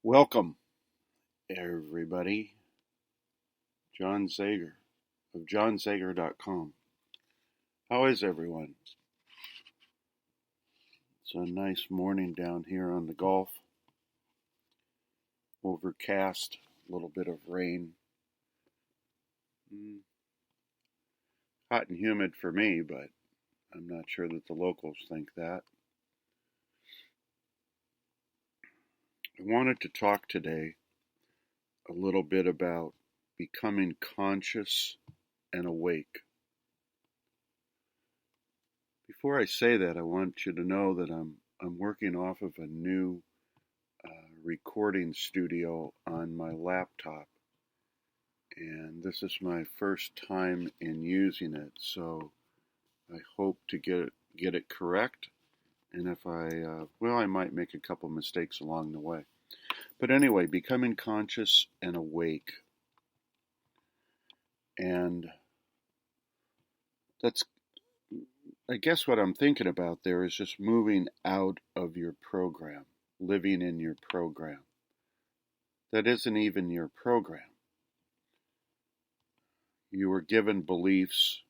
Welcome, everybody. John Zager of johnzager.com. How is everyone? It's a nice morning down here on the Gulf. Overcast, a little bit of rain. Hot and humid for me, but I'm not sure that the locals think that. I wanted to talk today a little bit about becoming conscious and awake. Before I say that, I want you to know that I'm working off of a new recording studio on my laptop, and this is my first time in using it, so I hope to get it correct. And if I might make a couple mistakes along the way. But anyway, becoming conscious and awake. And that's, I guess what I'm thinking about there is just moving out of your program, living in your program. That isn't even your program. You were given beliefs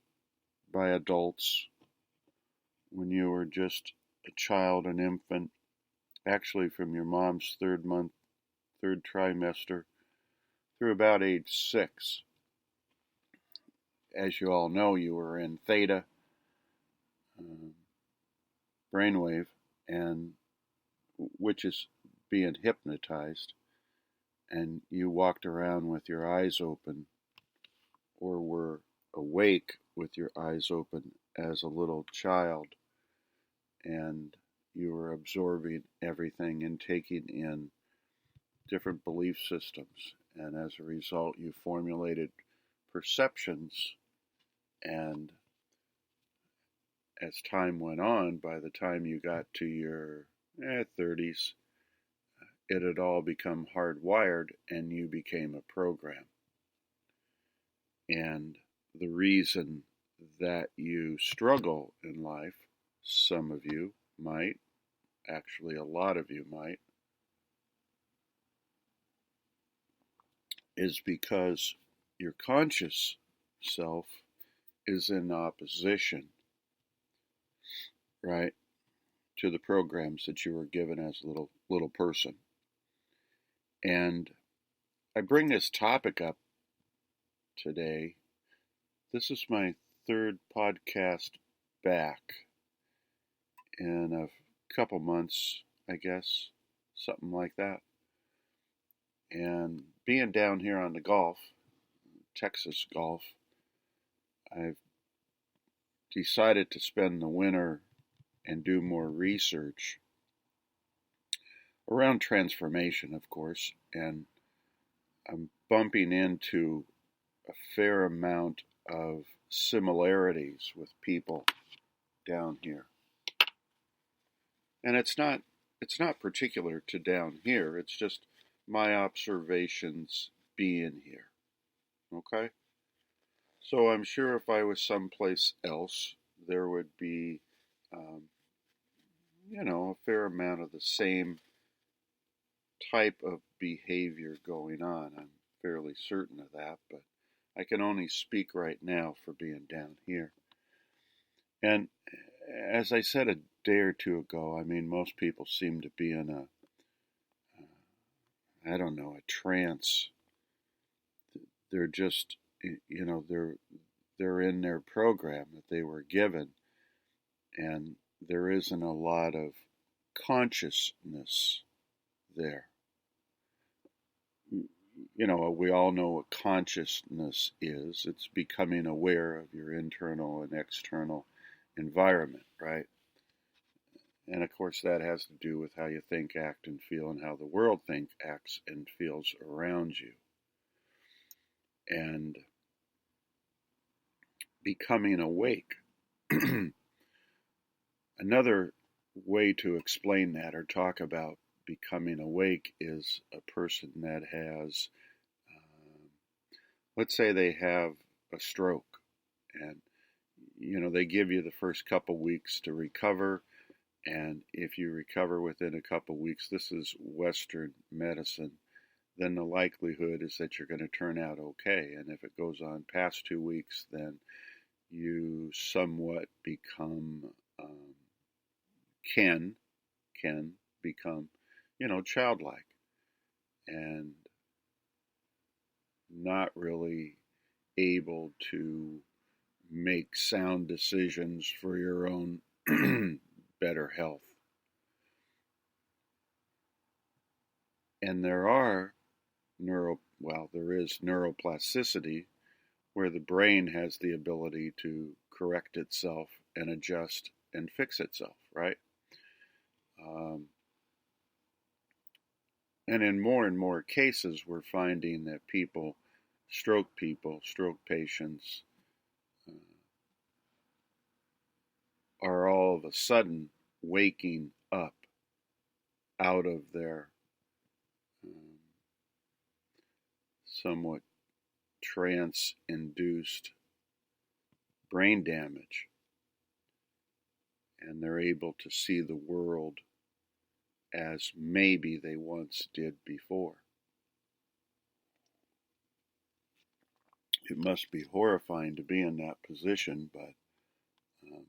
by adults when you were just a child, an infant, actually from your mom's third trimester, through about age 6. As you all know, you were in theta brainwave, and which is being hypnotized, and you walked around with your eyes open, or were awake with your eyes open as a little child, and you were absorbing everything and taking in different belief systems, and as a result you formulated perceptions, and as time went on, by the time you got to your 30s, it had all become hardwired and you became a program. And the reason that you struggle in life, some of you might, actually a lot of you might, is because your conscious self is in opposition, right, to the programs that you were given as a little person. And I bring this topic up today. This is my third podcast back in a couple months, I guess, something like that. And being down here on the Gulf, Texas Gulf, I've decided to spend the winter and do more research around transformation, of course, and I'm bumping into a fair amount of similarities with people down here. And it's not particular to down here, it's just my observations being here. Okay? So I'm sure if I was someplace else, there would be, a fair amount of the same type of behavior going on. I'm fairly certain of that, but I can only speak right now for being down here. And as I said a day or two ago, I mean, most people seem to be in a trance. They're just, they're in their program that they were given, and there isn't a lot of consciousness there. We all know what consciousness is. It's becoming aware of your internal and external environment, right? And of course that has to do with how you think, act, and feel, and how the world thinks, acts, and feels around you. And becoming awake. Another way to explain that or talk about becoming awake is a person that has, let's say they have a stroke, and they give you the first couple weeks to recover, And if you recover within a couple weeks, this is Western medicine, then the likelihood is that you're going to turn out okay. And if it goes on past 2 weeks, then you somewhat become, um, can, can become, childlike and not really able to make sound decisions for your own better health. And there is neuroplasticity where the brain has the ability to correct itself and adjust and fix itself, right? Um, and in more and more cases, we're finding that stroke patients, uh, are all of a sudden waking up out of their um, somewhat trance induced brain damage, and they're able to see the world as maybe they once did before. It must be horrifying to be in that position, but um,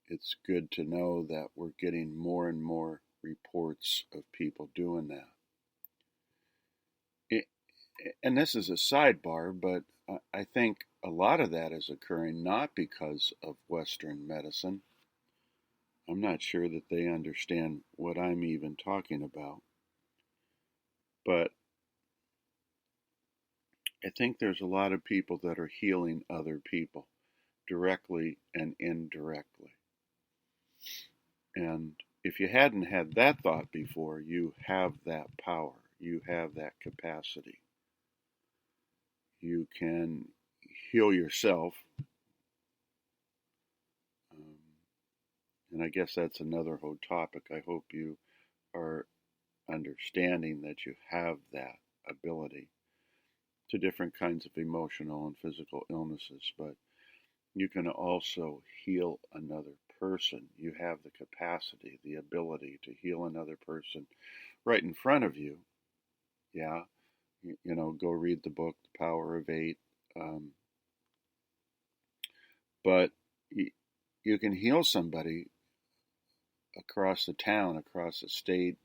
it's good to know that we're getting more and more reports of people doing that. It, and this is a sidebar, but I think a lot of that is occurring not because of Western medicine. I'm not sure that they understand what I'm even talking about, but I think there's a lot of people that are healing other people directly and indirectly. And if you hadn't had that thought before, you have that power, you have that capacity. You can heal yourself. Um, and I guess that's another whole topic. I hope you are understanding that you have that ability to different kinds of emotional and physical illnesses, but you can also heal another person. You have the capacity, the ability to heal another person right in front of you. Yeah, go read the book, The Power of Eight. But you can heal somebody across the town, across the state,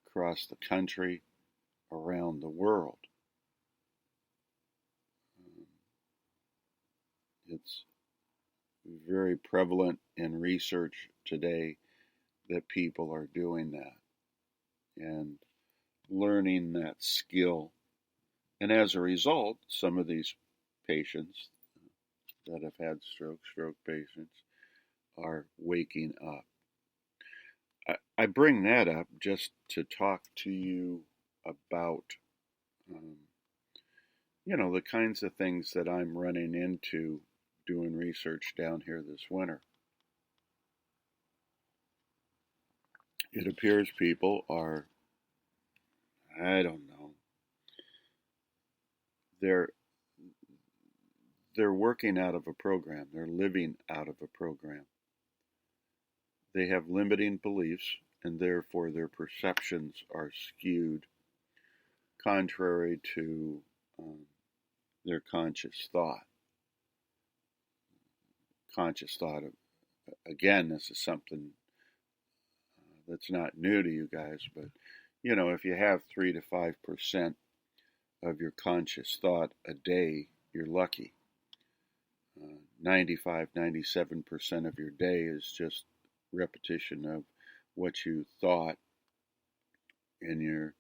across the country, around the world. Um, it's very prevalent in research today that people are doing that and learning that skill. And as a result, some of these patients that have had stroke patients, are waking up. I bring that up just to talk to you about, um, the kinds of things that I'm running into doing research down here this winter. It appears people are, I don't know, they're they're working out of a program. They're living out of a program. They have limiting beliefs, and therefore their perceptions are skewed contrary to um, their conscious thought. Conscious thought, again, this is something that's not new to you guys, but if you have 3 to 5% of your conscious thought a day, you're lucky. 95, 97% of your day is just repetition of what you thought in your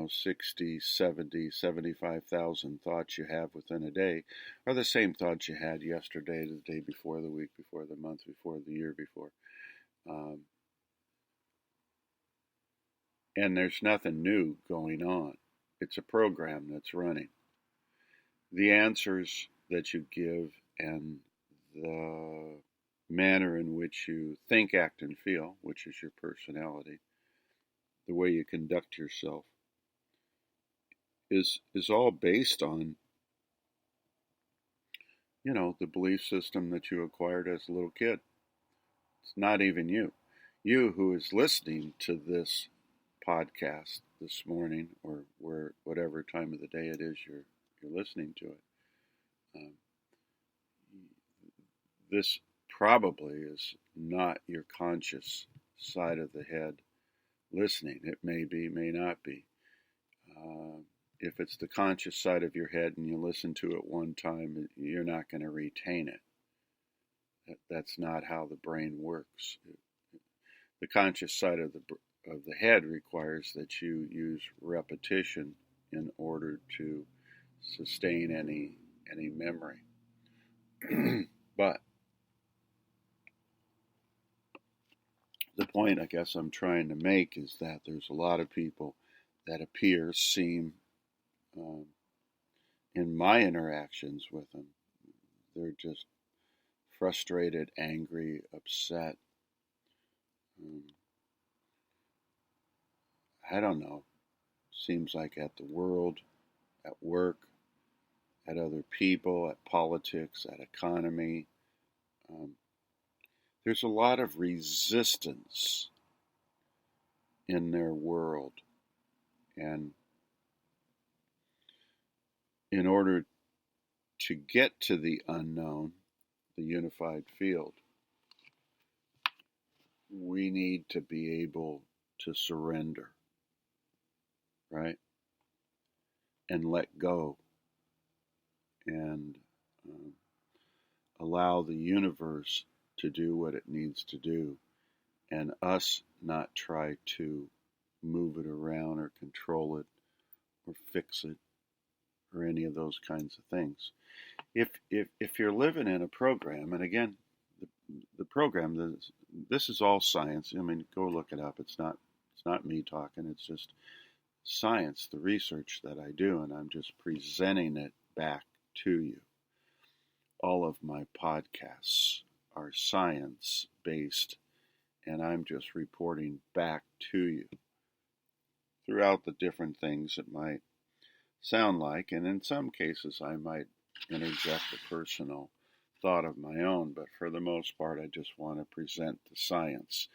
60, 70, 75,000 thoughts you have within a day are the same thoughts you had yesterday, the day before, the week before, the month before, the year before. Um, and there's nothing new going on. It's a program that's running. The answers that you give and the manner in which you think, act, and feel, which is your personality, the way you conduct yourself, is all based on the belief system that you acquired as a little kid. It's not even you. You who is listening to this podcast this morning, or whatever time of the day it is you're listening to it. Um, this probably is not your conscious side of the head listening. It may be, may not be. If it's the conscious side of your head and you listen to it one time, you're not going to retain it. That's not how the brain works. The conscious side of the head requires that you use repetition in order to sustain any memory. But the point I guess I'm trying to make is that there's a lot of people that seem, in my interactions with them, they're just frustrated, angry, upset. I don't know. Seems like at the world, at work, at other people, at politics, at economy. There's a lot of resistance in their world. And in order to get to the unknown, the unified field, we need to be able to surrender, right? And let go and allow the universe to do what it needs to do, and us not try to move it around or control it or fix it or any of those kinds of things. If you're living in a program, and again, the program, this is all science. I mean, go look it up. It's not me talking. It's just science, the research that I do, and I'm just presenting it back to you. All of my podcasts are science-based, and I'm just reporting back to you throughout the different things it might sound like, and in some cases I might interject a personal thought of my own, but for the most part I just want to present the science.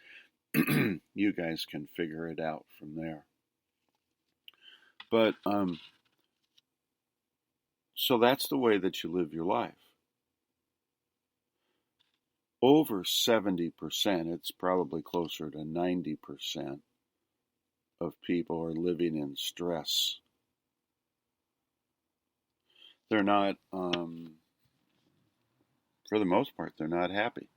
You guys can figure it out from there. But so that's the way that you live your life. Over 70%, it's probably closer to 90% of people are living in stress. They're not, for the most part, they're not happy.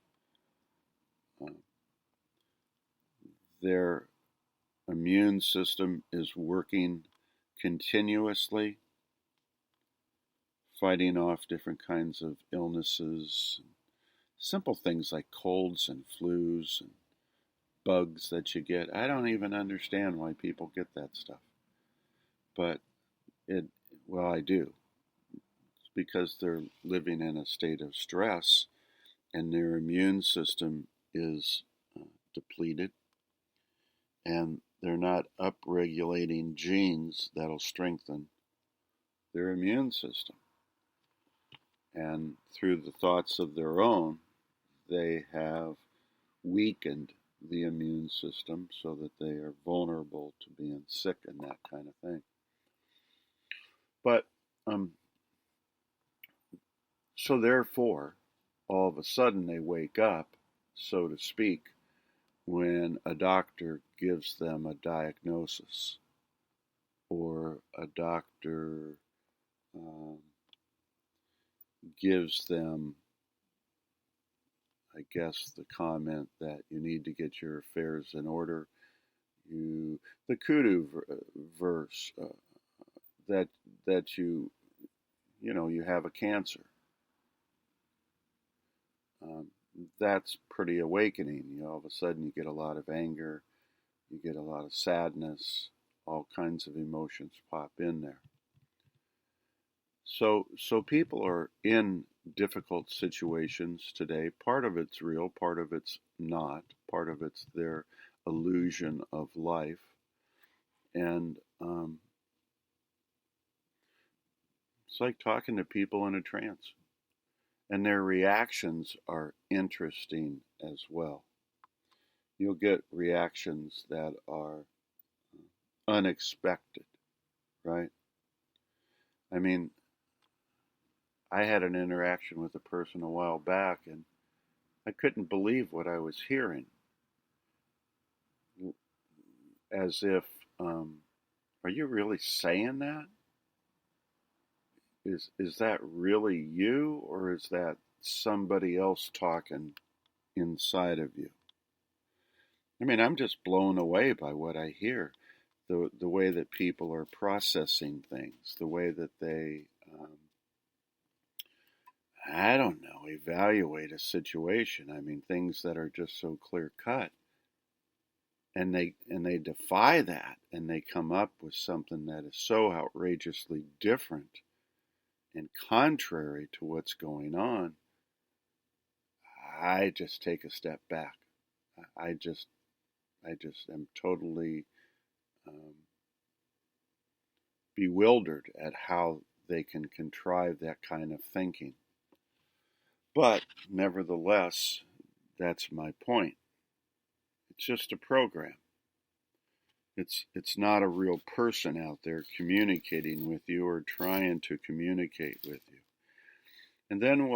Their immune system is working continuously, fighting off different kinds of illnesses, simple things like colds and flus and bugs that you get. I don't even understand why people get that stuff. But I do. It's because they're living in a state of stress and their immune system is depleted, and they're not upregulating genes that'll strengthen their immune system. And through the thoughts of their own, they have weakened the immune system so that they are vulnerable to being sick and that kind of thing. But so therefore, all of a sudden they wake up, so to speak, when a doctor gives them a diagnosis, or a doctor gives them, I guess, the comment that you need to get your affairs in order. The kudu verse, that you have a cancer. That's pretty awakening. All of a sudden you get a lot of anger, you get a lot of sadness, all kinds of emotions pop in there. So people are in difficult situations today. Part of it's real, part of it's not. Part of it's their illusion of life. And it's like talking to people in a trance. And their reactions are interesting as well. you'll get reactions that are unexpected, right? I mean, I had an interaction with a person a while back, and I couldn't believe what I was hearing, as if, are you really saying that? Is that really you, or is that somebody else talking inside of you? I mean, I'm just blown away by what I hear, the way that people are processing things, the way that they, I don't know, evaluate a situation. I mean, things that are just so clear cut, and they defy that, and they come up with something that is so outrageously different and contrary to what's going on. I just take a step back. I just I just am totally um, bewildered at how they can contrive that kind of thinking. But nevertheless, that's my point. It's just a program. It's not a real person out there communicating with you or trying to communicate with you. And then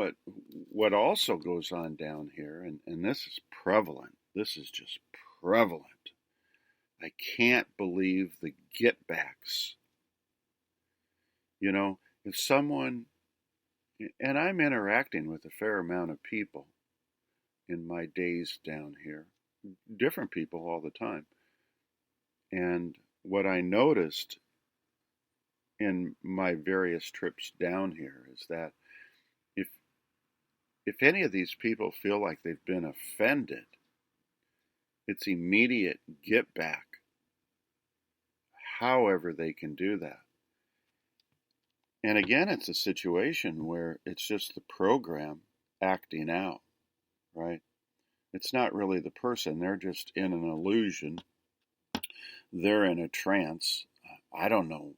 what also goes on down here, and this is prevalent. This is just prevalent. I can't believe the get backs. You know, if someone, and I'm interacting with a fair amount of people in my days down here, different people all the time. And what I noticed in my various trips down here is that if if any of these people feel like they've been offended, it's immediate get back, however they can do that. And again, it's a situation where it's just the program acting out, right? It's not really the person. They're just in an illusion. They're in a trance. I don't know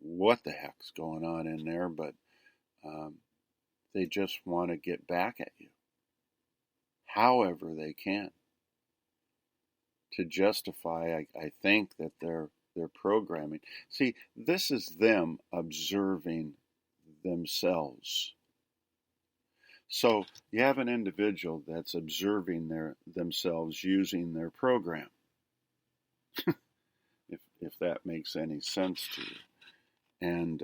what the heck's going on in there, but um, they just want to get back at you, however they can, to justify. I think that they're programming. See, this is them observing themselves. So you have an individual that's observing themselves using their program, if that makes any sense to you. And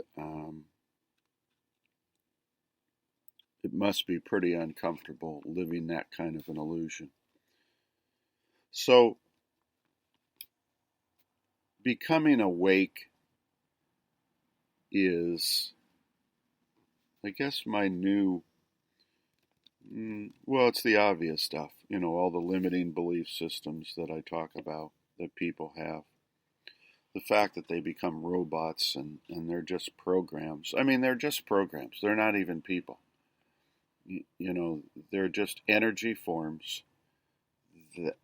it must be pretty uncomfortable living that kind of an illusion. So becoming awake is, I guess, my new, well, it's the obvious stuff, all the limiting belief systems that I talk about that people have. The fact that they become robots and they're just programs. I mean, they're just programs. They're not even people. They're just energy forms that,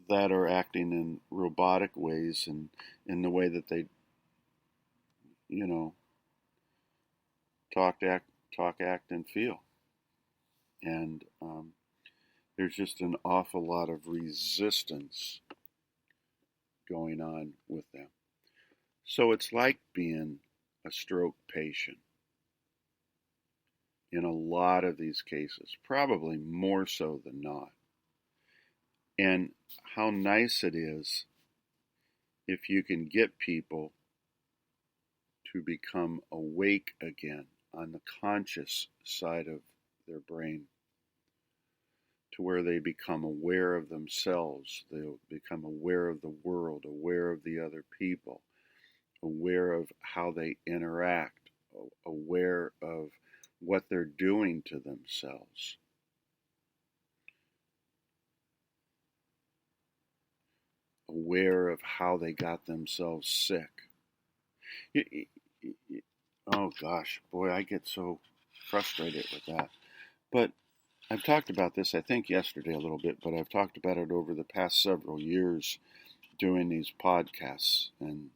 that are acting in robotic ways and in the way that they, you know, talk, act, and feel. And there's just an awful lot of resistance going on with them. So it's like being a stroke patient in a lot of these cases, probably more so than not. And how nice it is if you can get people to become awake again on the conscious side of their brain, to where they become aware of themselves, they'll become aware of the world, aware of the other people, aware of how they interact, aware of what they're doing to themselves. Aware of how they got themselves sick. Oh gosh, boy, I get so frustrated with that. But I've talked about this, I think, yesterday a little bit, but I've talked about it over the past several years doing these podcasts. And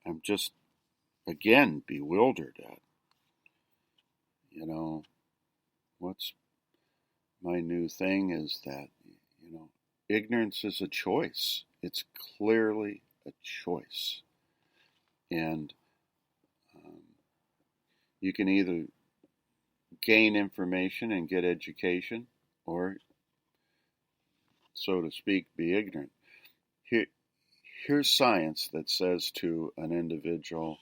I'm just, again, bewildered at, what's my new thing is that, ignorance is a choice. It's clearly a choice. And um, you can either gain information and get education, or, so to speak, be ignorant. Here, here's science that says to an individual,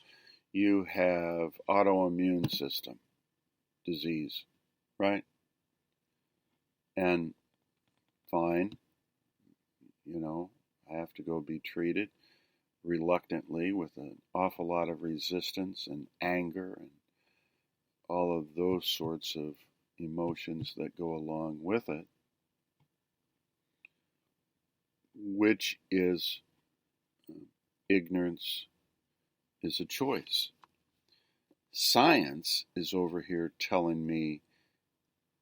you have autoimmune system disease, right? And fine, I have to go be treated reluctantly with an awful lot of resistance and anger and all of those sorts of emotions that go along with it, which is ignorance is a choice. Science is over here telling me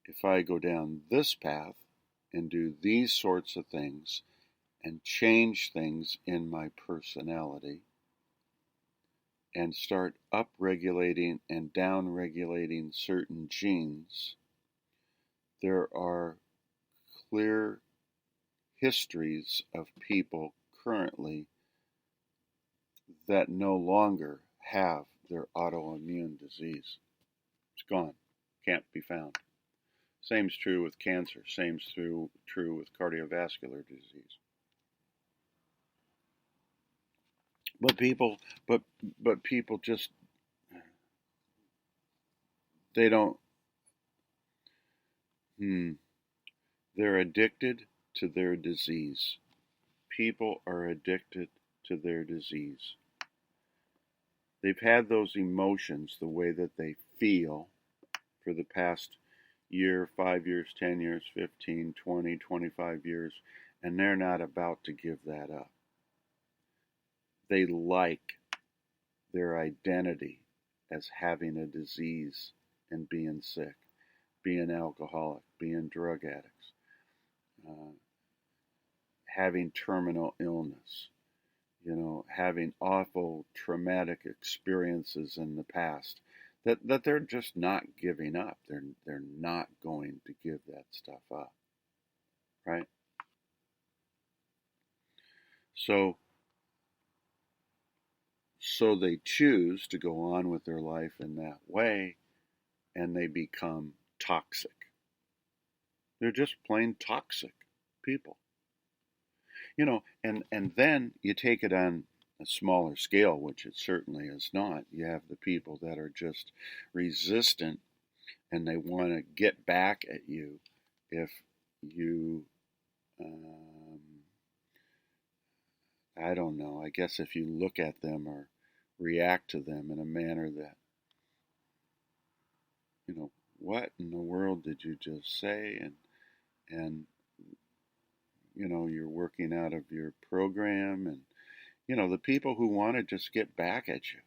if I go down this path and do these sorts of things and change things in my personality and start up-regulating and down-regulating certain genes, there are clear histories of people currently that no longer have their autoimmune disease. It's gone. Can't be found. Same's true with cancer. Same's true with cardiovascular disease. But people just, they don't. They're addicted to their disease. People are addicted to their disease. They've had those emotions the way that they feel for the past year, 5 years, 10 years, 15, 20, 25 years, and they're not about to give that up. They like their identity as having a disease and being sick, being alcoholic, being drug addicts, having terminal illness, having awful traumatic experiences in the past that they're just not giving up. They're not going to give that stuff up, right? So they choose to go on with their life in that way, and they become toxic. They're just plain toxic people. And then you take it on a smaller scale, which it certainly is not. You have the people that are just resistant and they want to get back at you if you, I don't know, I guess if you look at them or react to them in a manner that, what in the world did you just say? And you're working out of your program, and the people who want to just get back at you,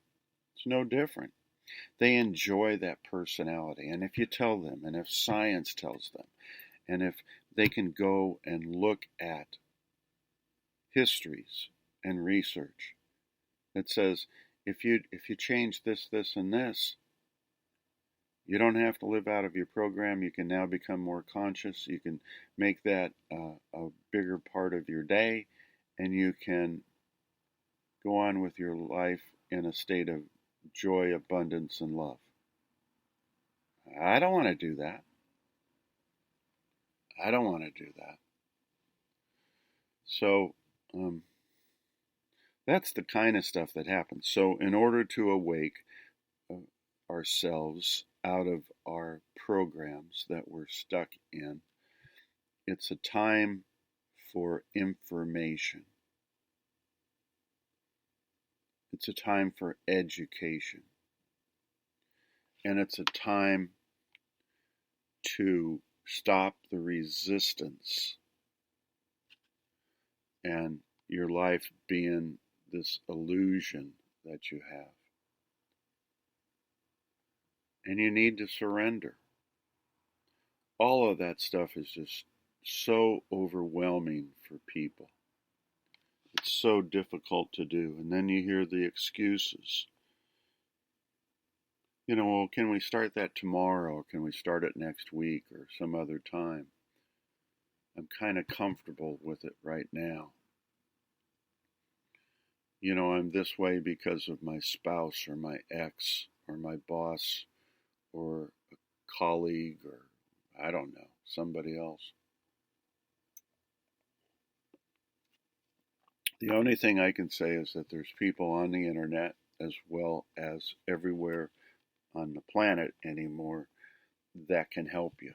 it's no different. They enjoy that personality. And if you tell them, and if science tells them, and if they can go and look at histories and research that says if you change this, this, and this, you don't have to live out of your program. You can now become more conscious. You can make that a bigger part of your day, and you can go on with your life in a state of joy, abundance, and love. I don't want to do that. I don't want to do that. So that's the kind of stuff that happens. So in order to awake ourselves out of our programs that we're stuck in, it's a time for information. It's a time for education. And it's a time to stop the resistance and your life being this illusion that you have. And you need to surrender. All of that stuff is just so overwhelming for people. It's so difficult to do. And then you hear the excuses. Well, can we start that tomorrow? Or can we start it next week or some other time? I'm kind of comfortable with it right now. You know, I'm this way because of my spouse or my ex or my boss or a colleague or I don't know, somebody else. The only thing I can say is that there's people on the internet as well as everywhere on the planet anymore that can help you.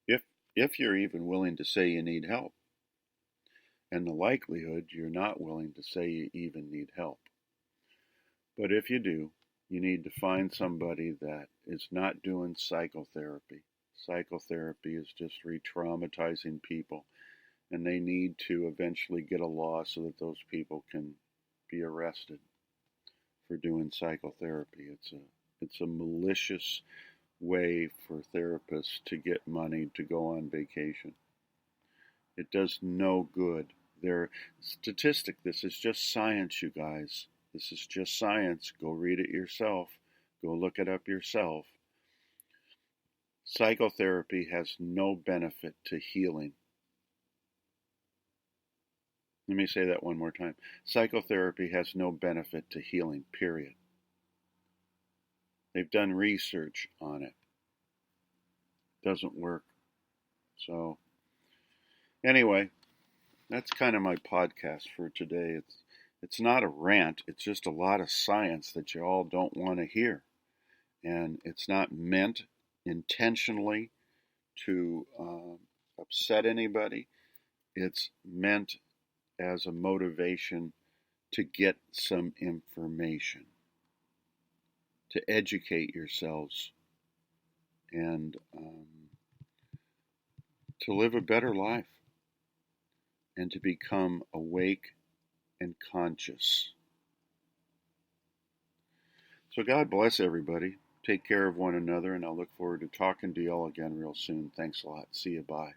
If if you're even willing to say you need help. And the likelihood you're not willing to say you even need help. But if you do, you need to find somebody that is not doing psychotherapy. Psychotherapy is just re-traumatizing people, and they need to eventually get a law so that those people can be arrested for doing psychotherapy. It's a malicious way for therapists to get money to go on vacation. It does no good. Their statistic, this is just science, you guys. This is just science. Go read it yourself. Go look it up yourself. Psychotherapy has no benefit to healing. Let me say that one more time. Psychotherapy has no benefit to healing, period. They've done research on it. Doesn't work. So, anyway, that's kind of my podcast for today. It's not a rant. It's just a lot of science that you all don't want to hear. And it's not meant intentionally to upset anybody. It's meant as a motivation to get some information, to educate yourselves, and to live a better life, and to become awake and conscious. So God bless everybody. Take care of one another, and I'll look forward to talking to y'all again real soon. Thanks a lot. See you. Bye.